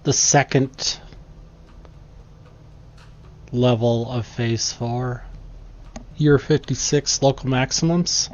the second level of Phase 4. Year 56 local maximums.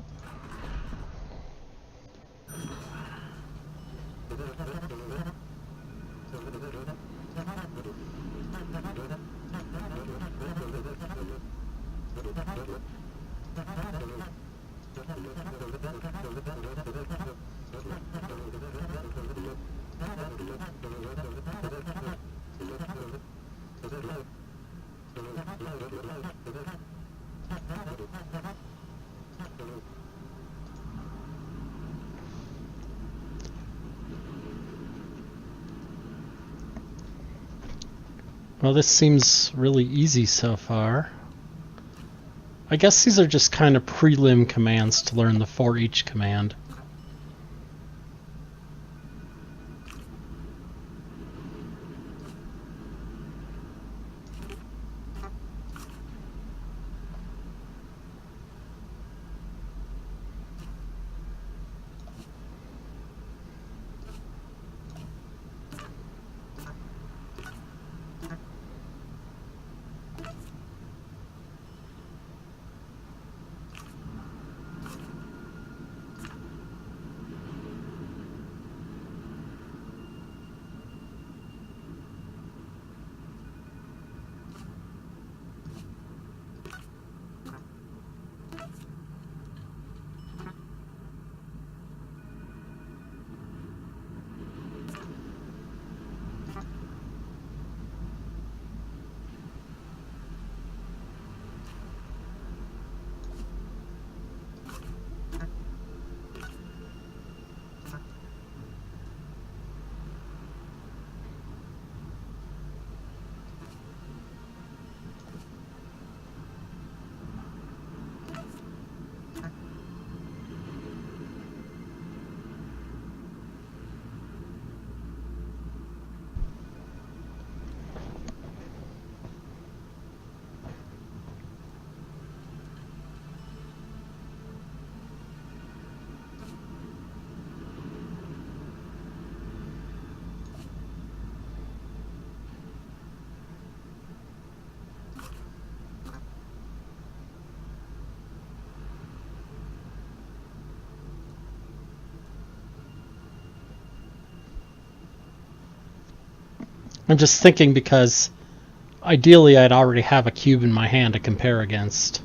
Well, this seems really easy so far. I guess these are just kind of prelim commands to learn the for each command. I'm just thinking because ideally I'd already have a cube in my hand to compare against.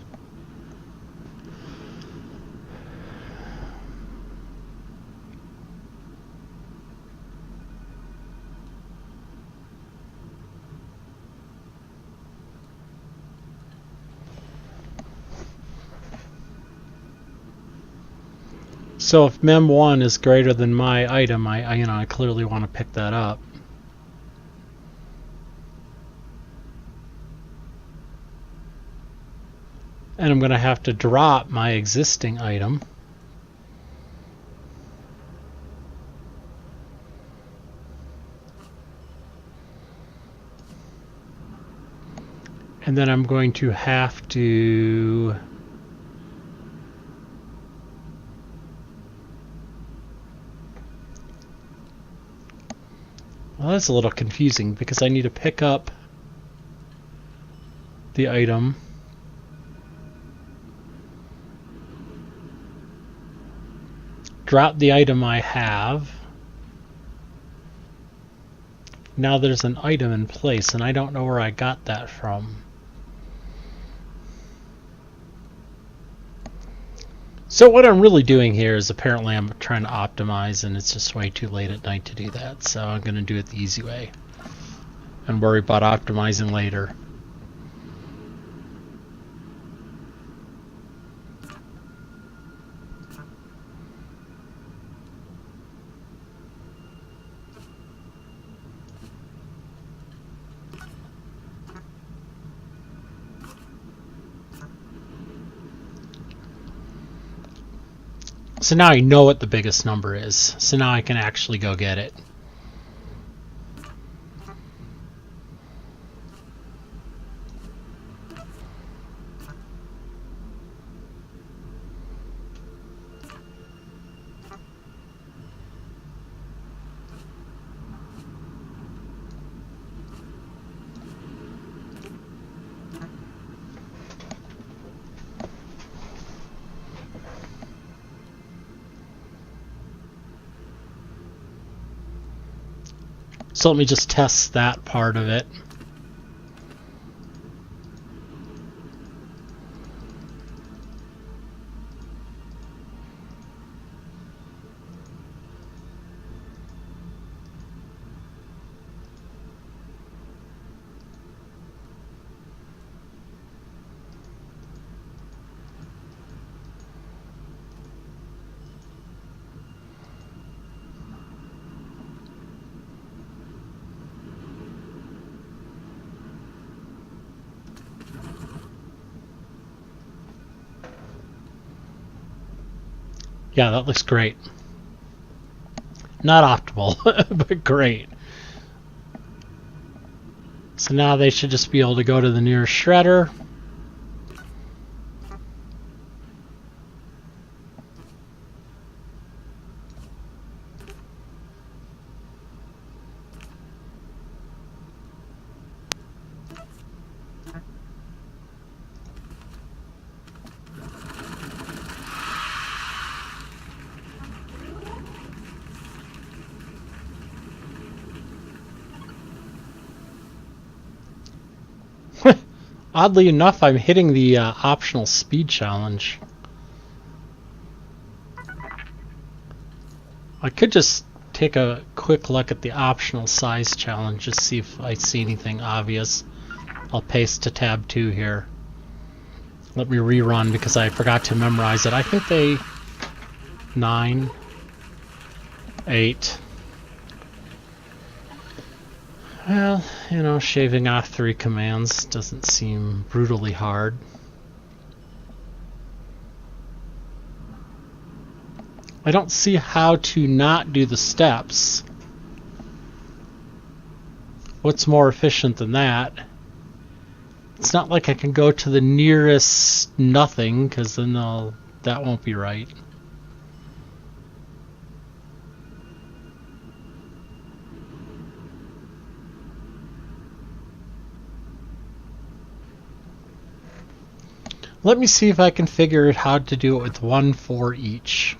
So if mem1 is greater than my item, I clearly want to pick that up. And I'm going to have to drop my existing item. And then I'm going to have to well, that's a little confusing because I need to pick up the item. Drop the item I have. Now there's an item in place, and I don't know where I got that from. So what I'm really doing here is apparently I'm trying to optimize, and it's just way too late at night to do that. So I'm going to do it the easy way and worry about optimizing later. So now I know what the biggest number is. So now I can actually go get it. So let me just test that part of it. Yeah, that looks great. Not optimal, but great. So now they should just be able to go to the nearest shredder. Oddly enough, I'm hitting the optional speed challenge. I could just take a quick look at the optional size challenge, just see if I see anything obvious. I'll paste to tab 2 here. Let me rerun because I forgot to memorize it. I think they 9, 8. Well, you know, shaving off 3 commands doesn't seem brutally hard. I don't see how to not do the steps. What's more efficient than that? It's not like I can go to the nearest nothing, because then that won't be right. Let me see if I can figure out how to do it with 1 for each.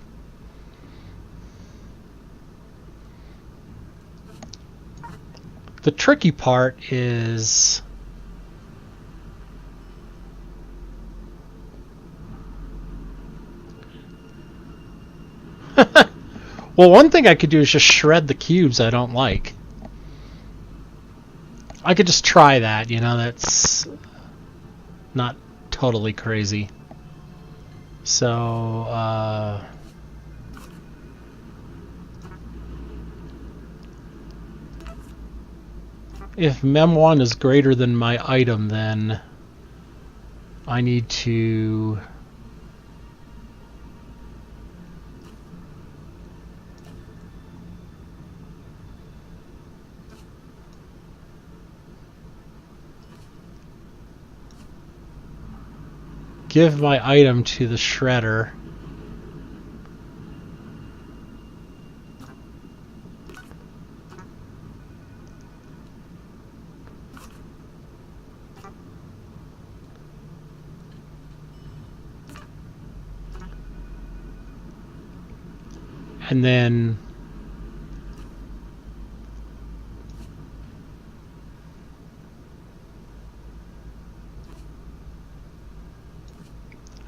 The tricky part is well, one thing I could do is just shred the cubes I don't like. I could just try that, you know, that's not totally crazy. So, if mem1 is greater than my item, then I need to give my item to the shredder. And then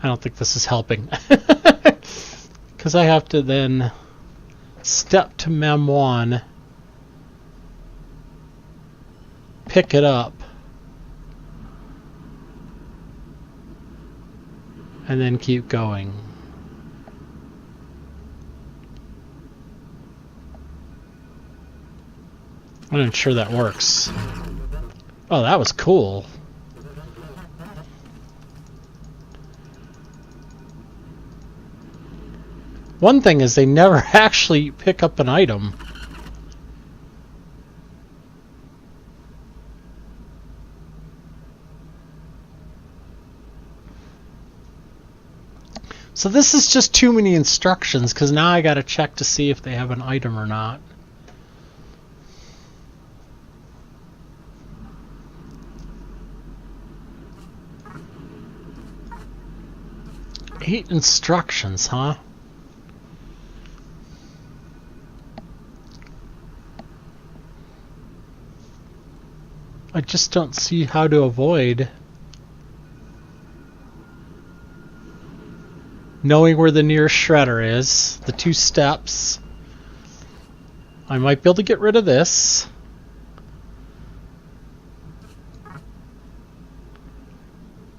I don't think this is helping because I have to then step to mem1, pick it up, and then keep going. I'm not sure that works. Oh, that was cool. One thing is they never actually pick up an item. So this is just too many instructions, because now I gotta check to see if they have an item or not. Eight instructions, huh? I just don't see how to avoid knowing where the nearest shredder is, the 2 steps. I might be able to get rid of this.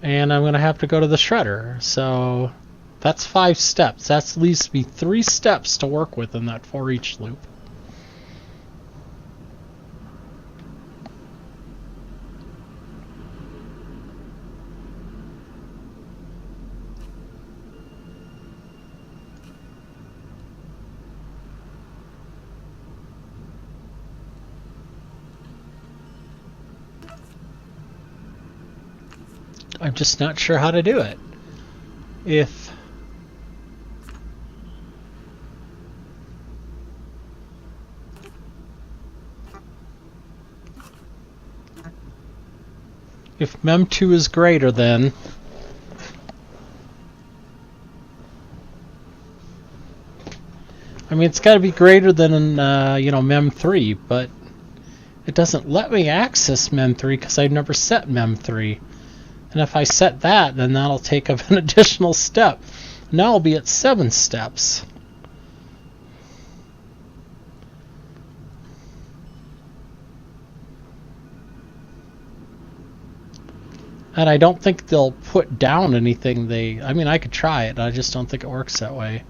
And I'm going to have to go to the shredder. So that's 5 steps. That leaves me 3 steps to work with in that for each loop. I'm just not sure how to do it. If mem2 is greater than I mean, it's got to be greater than mem3, but it doesn't let me access mem3 because I've never set mem3. And if I set that, then that'll take up an additional step. Now I'll be at 7 steps. And I don't think they'll put down anything I mean, I could try it, I just don't think it works that way.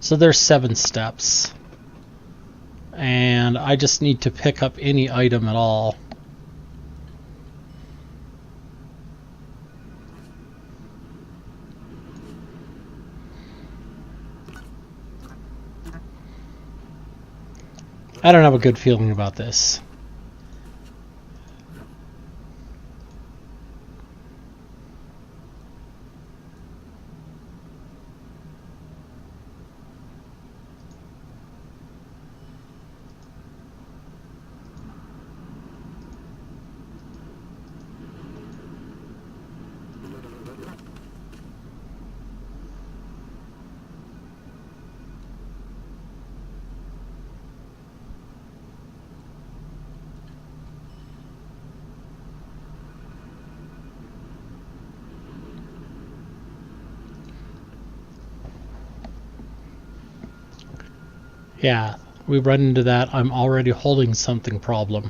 So there's 7 steps. And I just need to pick up any item at all. I don't have a good feeling about this. Yeah, we run into that I'm already holding something problem.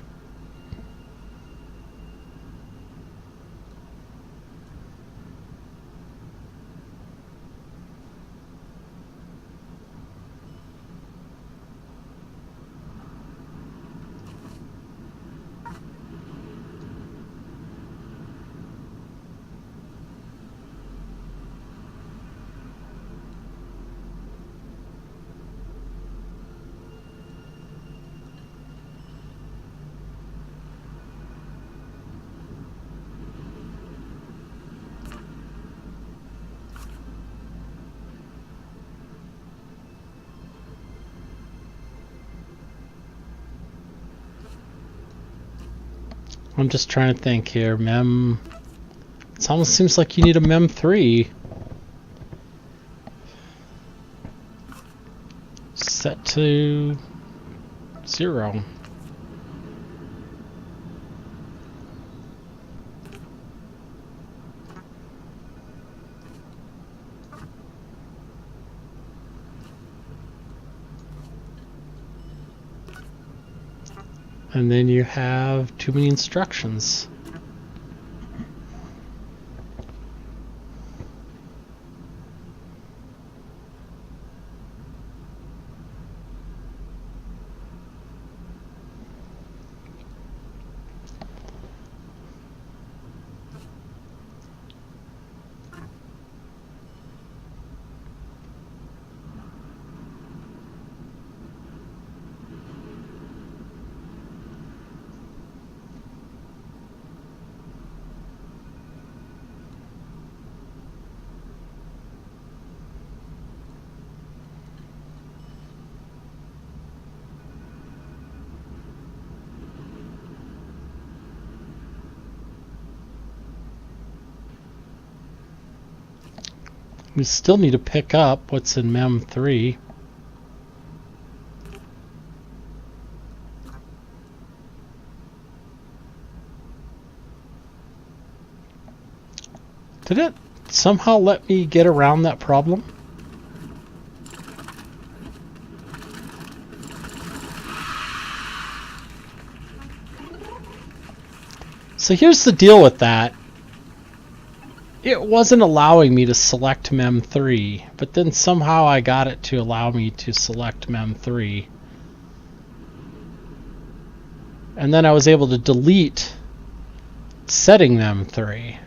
I'm just trying to think here. It almost seems like you need a mem3. Set to 0. And then you have too many instructions. We still need to pick up what's in mem3. Did it somehow let me get around that problem? So here's the deal with that. It wasn't allowing me to select mem3, but then somehow I got it to allow me to select mem3. And then I was able to delete setting mem3.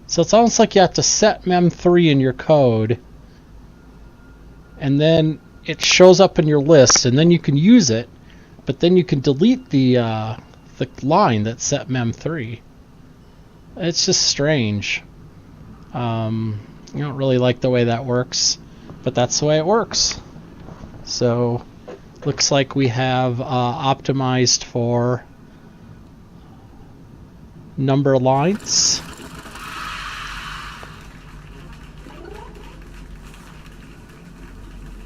So it's almost like you have to set mem3 in your code, and then it shows up in your list, and then you can use it, but then you can delete the line that set mem3. It's just strange. I don't really like the way that works, but that's the way it works. So looks like we have optimized for number lines.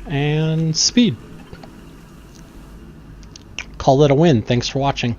And speed. Call it a win. Thanks for watching.